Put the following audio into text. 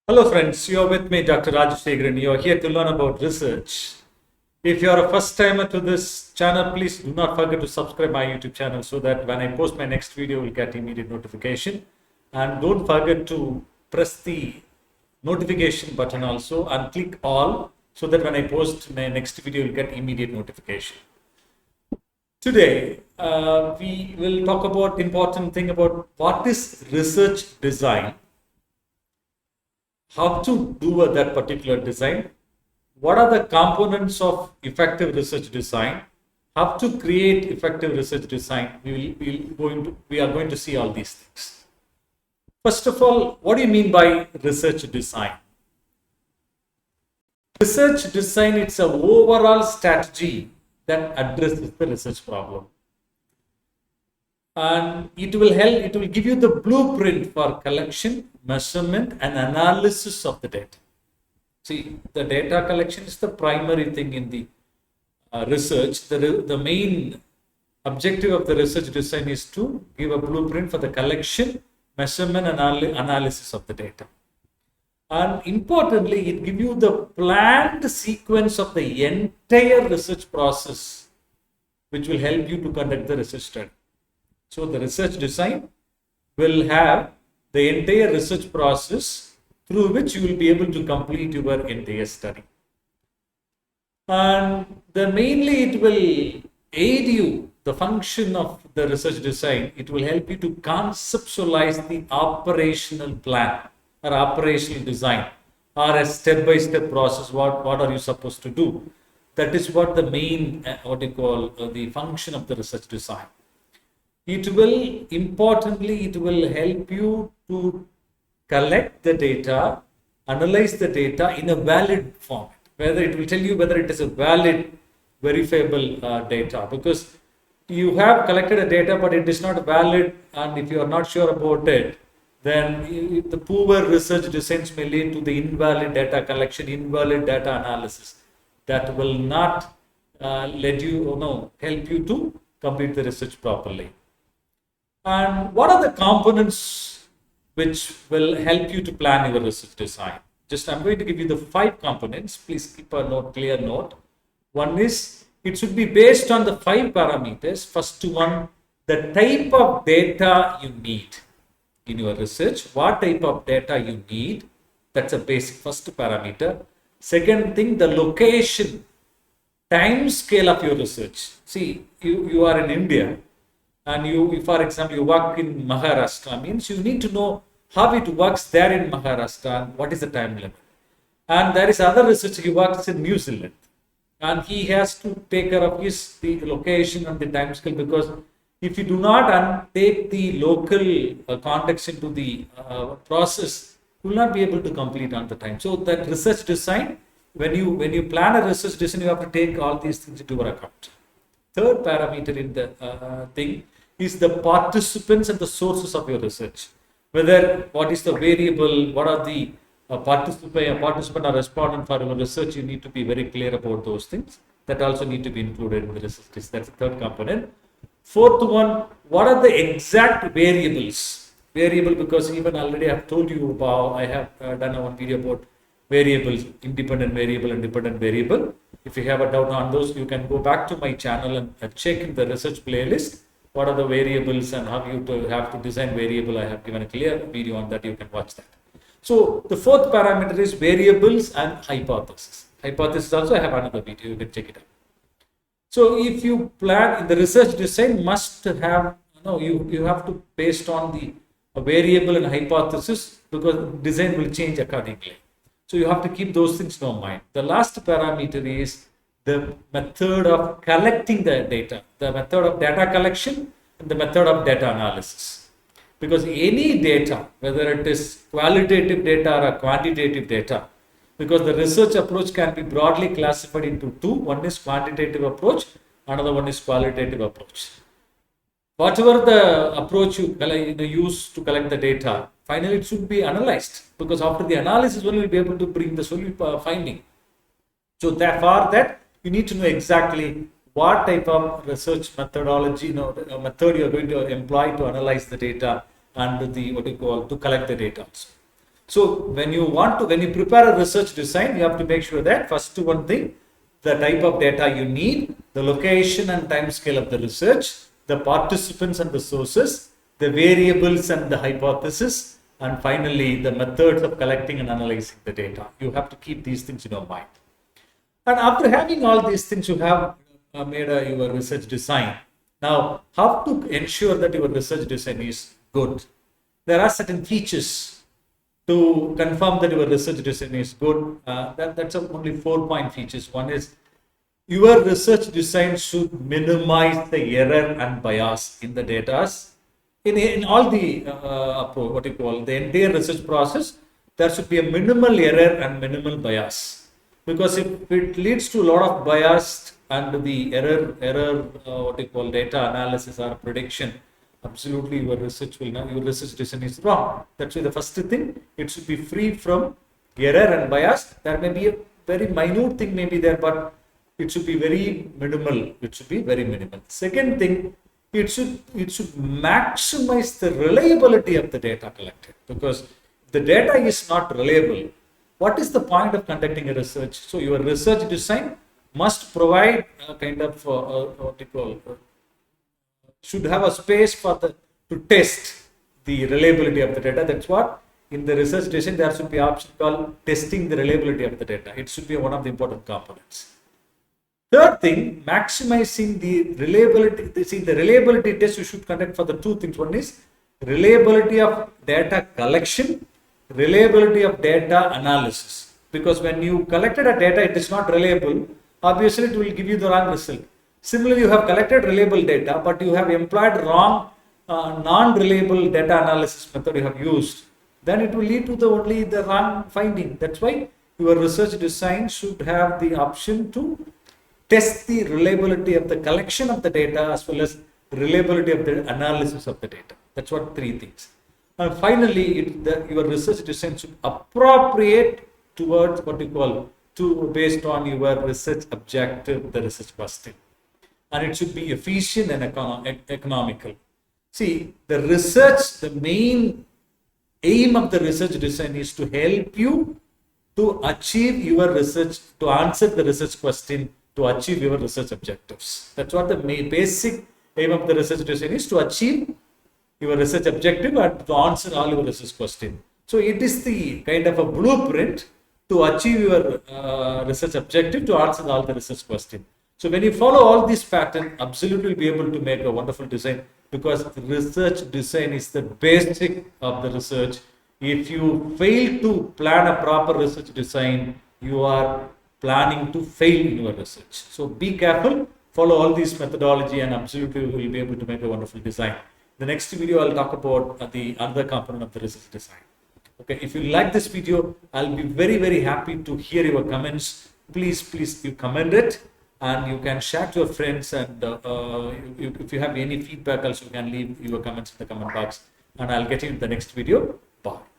Hello friends, you are with me Dr. Rajasekaran. You are here to learn about research. If you are a first timer to this channel, please do not forget to subscribe my YouTube channel so that when I post my next video, you will get immediate notification. And don't forget to press the notification button also and click all so that when I post my next video, you will get immediate notification. Today, we will talk about important thing about what is research design, how to do that particular design, what are the components of effective research design, how to create effective research design. We are going to see all these things. First of all, what do you mean by research design? Research design, it's an overall strategy that addresses the research problem. And it will give you the blueprint for collection, measurement, and analysis of the data. See, the data collection is the primary thing in the research. The main objective of the research design is to give a blueprint for the collection, measurement, and analysis of the data. And importantly, it gives you the planned sequence of the entire research process, which will help you to conduct the research study. So the research design will have the entire research process through which you will be able to complete your entire study. And then mainly it will aid you, the function of the research design, it will help you to conceptualize the operational plan or operational design or a step-by-step process. What are you supposed to do? That is what the main, the function of the research design. It will help you to collect the data, analyze the data in a valid format. Whether it will tell you whether it is a valid, verifiable data, because you have collected a data but it is not valid, and if you are not sure about it, then the poor research designs may lead to the invalid data collection, invalid data analysis that will not help you to complete the research properly. And what are the components which will help you to plan your research design? I'm going to give you the 5 components. Please keep a clear note. One is, it should be based on the 5 parameters. First one, the type of data you need in your research. What type of data you need? That's a basic first parameter. Second thing, the location, time scale of your research. See, you are in India, and you, for example, you work in Maharashtra, means you need to know how it works there in Maharashtra and what is the time limit. And there is other researcher who works in New Zealand, and he has to take care of the location and the time scale, because if you do not take the local context into the process, you will not be able to complete on the time. So that research design, when you plan a research design, you have to take all these things into your account. Third parameter in the thing is the participants and the sources of your research. Whether what is the variable, what are the participant or respondent for your research, you need to be very clear about those things. That also need to be included in the research. That's the third component. Fourth one, what are the exact variables? Variable, because even already I have told you about, I have done one video about variables, independent variable and dependent variable. If you have a doubt on those, you can go back to my channel and check in the research playlist what are the variables and how you have to design variable. I have given a clear video on that. You can watch that. So the fourth parameter is variables and hypothesis. Hypothesis also I have another video. You can check it out. So if you plan, the research design must have, you have to based on the variable and hypothesis, because design will change accordingly. So you have to keep those things in mind. The last parameter is the method of collecting the data, the method of data collection and the method of data analysis. Because any data, whether it is qualitative data or quantitative data, because the research approach can be broadly classified into 2. One is quantitative approach, another one is qualitative approach. Whatever the approach you use to collect the data, finally it should be analyzed, because after the analysis only will be able to bring the finding. So therefore that you need to know exactly what type of research methodology, method you are going to employ to analyze the data and to collect the data also. So when you prepare a research design, you have to make sure that first one thing, the type of data you need, the location and time scale of the research, the participants and the sources, the variables and the hypothesis, and finally the methods of collecting and analyzing the data. You have to keep these things in your mind. And after having all these things, you have made your research design. Now, how to ensure that your research design is good? There are certain features to confirm that your research design is good. That's only 4-point features. One is your research design should minimize the error and bias in the data. In all the the entire research process, there should be a minimal error and minimal bias. Because if it leads to a lot of bias and the error data analysis or prediction, absolutely your research design is wrong. That's why the first thing, it should be free from error and bias. There may be a very minute thing may be there, but it should be very minimal. Second thing, it should maximize the reliability of the data collected, because if the data is not reliable, what is the point of conducting a research? So your research design must provide a kind of should have a space to test the reliability of the data. That's what in the research design there should be an option called testing the reliability of the data. It should be one of the important components. Third thing, maximizing the reliability. See, the reliability test you should conduct for the two things. One is reliability of data collection, reliability of data analysis. Because when you collected a data, it is not reliable, obviously it will give you the wrong result. Similarly, you have collected reliable data, but you have employed wrong, non-reliable data analysis method you have used, then it will lead to only the wrong finding. That's why your research design should have the option to test the reliability of the collection of the data as well as reliability of the analysis of the data. That's what 3 things. And finally, your research design should appropriate towards based on your research objective, the research question. And it should be efficient and economical. See, the main aim of the research design is to help you to achieve your research, to answer the research question, to achieve your research objectives. That's what the basic aim of the research design is, to achieve your research objective and to answer all your research questions. So it is the kind of a blueprint to achieve your research objective, to answer all the research questions. So when you follow all these patterns, absolutely you'll be able to make a wonderful design, because research design is the basic of the research. If you fail to plan a proper research design, you are planning to fail in your research. So be careful, follow all these methodology, and absolutely you will be able to make a wonderful design. The next video I'll talk about the other component of the research design. Okay, if you like this video, I'll be very happy to hear your comments. Please you comment it, and you can share to your friends, and if you have any feedback also, you can leave your comments in the comment box, and I'll get you in the next video. Bye.